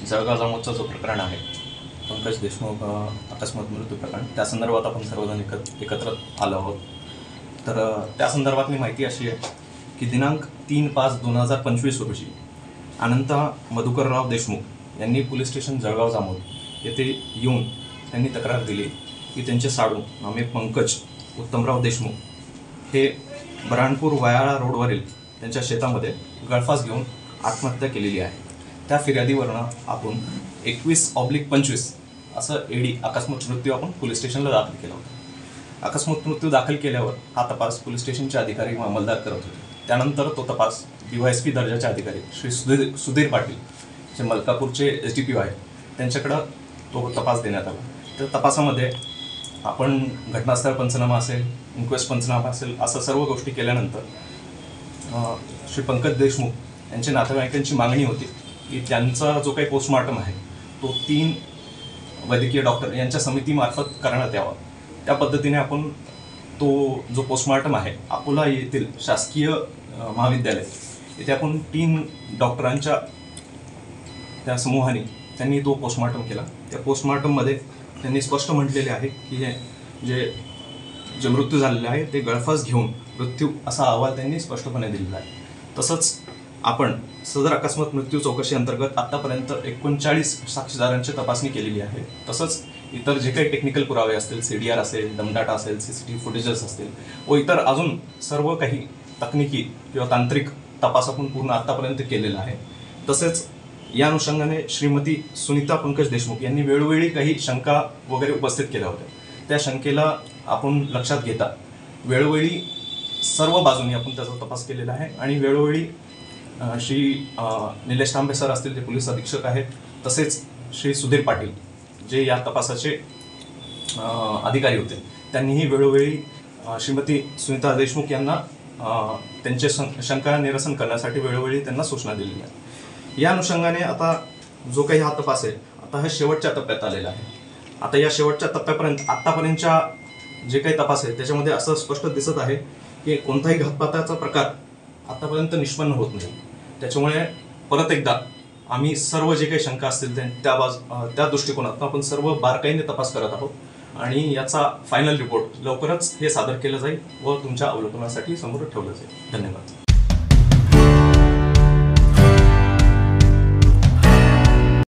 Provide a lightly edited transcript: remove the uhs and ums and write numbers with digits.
जळगाव जामोदचं जो प्रकरण आहे, पंकज देशमुख अकस्मात मृत्यू प्रकरण, त्या संदर्भात आपण सर्वजण एकत्र आलो आहोत. तर त्या संदर्भातली माहिती अशी आहे की दिनांक 3/5/2025 रोजी अनंत मधुकरराव देशमुख यांनी पोलीस स्टेशन जळगाव जामोद येथे येऊन त्यांनी तक्रार दिली की त्यांचे साडू नामे पंकज उत्तमराव देशमुख हे बऱ्हाणपूर वयाळा रोडवरील त्यांच्या शेतामध्ये गळफास घेऊन आत्महत्या केलेली आहे. त्या फिर्यादीवरनं आपण 21/25 असं एडी अकस्मात मृत्यू आपण पोलीस स्टेशनला दाखल केला होता. अकस्मात मृत्यू दाखल केल्यावर हा तपास पोलीस स्टेशनचे अधिकारी व अंमलदार करत होते. त्यानंतर तो तपास DYSP दर्जाचे अधिकारी श्री सुधीर पाटील जे मलकापूरचे SDPO आहेत त्यांच्याकडं तो तपास देण्यात आला. त्या तपासामध्ये आपण घटनास्थळ पंचनामा असेल, इन्क्वेस्ट पंचनामा असेल, असं सर्व गोष्टी केल्यानंतर श्री पंकज देशमुख यांच्या नातेवाईकांची मागणी होती की त्यांचा जो काही पोस्टमॉर्टम आहे तो 3 वैद्यकीय डॉक्टर यांच्या समितीमार्फत करण्यात यावा. त्या पद्धतीने आपण तो जो पोस्टमॉर्टम आहे अकोला येथील शासकीय महाविद्यालय येथे आपण 3 डॉक्टरांच्या त्या समूहाने त्यांनी तो पोस्टमॉर्टम केला. त्या पोस्टमॉर्टममध्ये त्यांनी स्पष्ट म्हटलेले आहे की जे मृत्यू झालेले आहे ते गळफास घेऊन मृत्यू असा अहवाल त्यांनी स्पष्टपणे दिलेला आहे. तसंच आपण सदर अकस्मात मृत्यू चौकशी अंतर्गत आतापर्यंत 39 साक्षीदारांची तपासणी केलेली आहे. तसंच इतर जे काही टेक्निकल पुरावे असतील, CDR असेल, दमडाटा असेल, CCTV फुटेजेस असतील व इतर अजून सर्व काही तकनिकी किंवा तांत्रिक तपास आपण पूर्ण आतापर्यंत केलेला आहे. तसेच या अनुषंगाने श्रीमती सुनीता पंकज देशमुख यांनी वेळोवेळी काही शंका वगैरे उपस्थित केल्या होत्या. त्या शंकेला आपण लक्षात घेता वेळोवेळी सर्व बाजूंनी आपण त्याचा तपास केलेला आहे आणि वेळोवेळी श्री निलेश तांबे सर असतील, जे पोलीस अधीक्षक आहेत, तसेच श्री सुधीर पाटील जे या तपासाचे अधिकारी होते, त्यांनीही वेळोवेळी श्रीमती सुनीता देशमुख यांना त्यांचे शंका निरसन करण्यासाठी वेळोवेळी त्यांना सूचना दिलेल्या आहेत. या अनुषंगाने आता जो काही हा तपास आहे आता हा शेवटच्या टप्प्यात आलेला आहे. आता या शेवटच्या टप्प्यापर्यंत आत्तापर्यंतच्या जे काही तपास आहे त्याच्यामध्ये असं स्पष्ट दिसत आहे की कोणताही घातपाताचा प्रकार आतापर्यंत निष्पन्न होत नाही. त्याच्यामुळे परत एकदा आम्ही सर्व जे काही शंका असतील त्या दृष्टिकोनातून आपण सर्व बारकाईने तपास करत आहोत आणि याचा फायनल रिपोर्ट लवकरच हे सादर केलं जाईल व तुमच्या अवलोकनासाठी समोर ठेवलं जाईल. धन्यवाद.